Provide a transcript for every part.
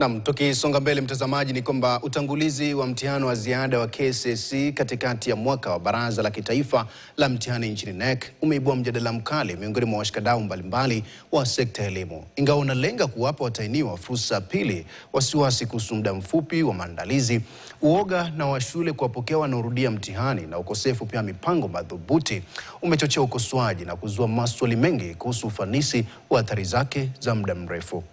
Naam, tukisonga mbele mtazamaji, ni kwamba utangulizi wa mtihani wa ziada wa KCSE katikati ya mwaka wa Baraza la Kitaifa la Mtihani nchini NEC umeibua mjadala mkali miongoni mwa washikadau mbalimbali wa sekta ya elimu. Ingawa unalenga kuwapa watahiniwa fursa pili, wasiwasi kuhusu muda mfupi wa maandalizi, uoga na wa shule kuwapokea wanaorudia mtihani na ukosefu pia mipango madhubuti umechochea ukosoaji na kuzua maswali mengi kuhusu ufanisi wa athari zake za muda mrefu.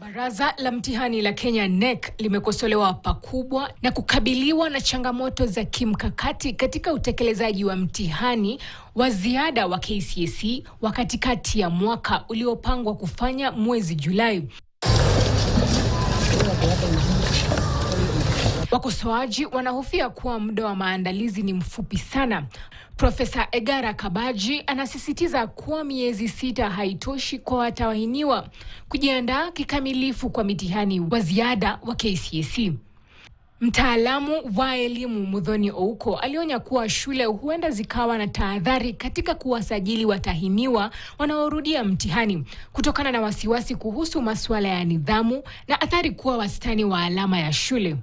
Baraza la Mtihani la Kenya NEC limekosolewa pakubwa na kukabiliwa na changamoto za kimkakati katika utekelezaji wa mtihani wa ziada wa KCSE wa katikati ya mwaka uliopangwa kufanya mwezi Julai. Wakosoaji wanahofia kuwa muda wa maandalizi ni mfupi sana. Profesa Egara Kabaji anasisitiza kuwa miezi 6 haitoshi kwa watahiniwa kujiandaa kikamilifu kwa mitihani wa ziada wa KCSE. Mtaalamu wa elimu Muthoni Ouko alionya kuwa shule huenda zikawa na tahadhari katika kuwasajili watahiniwa wanaorudia mtihani kutokana na wasiwasi kuhusu masuala ya nidhamu na athari kuwa wastani wa alama ya shule.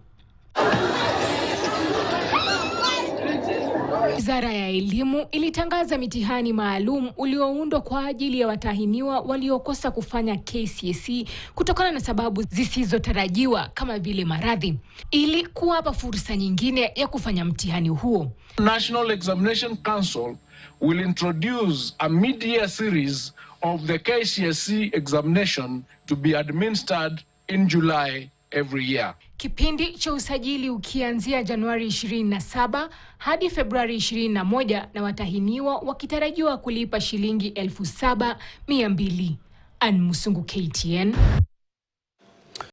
Wizara ya Elimu ilitangaza mitihani maalum ulioundwa kwa ajili ya watahiniwa waliokosa kufanya KCSE kutokana na sababu zisizotarajiwa kama vile maradhi, ili kuwapa fursa nyingine ya kufanya mtihani huo. National Examination Council will introduce a mid-year series of the KCSE examination to be administered in July every year. Kipindi cha usajili ukianzia Januari 27 hadi Februari 21 na watahiniwa wakitarajiwa kulipa shilingi 7,200. Ann Musungu, KTN.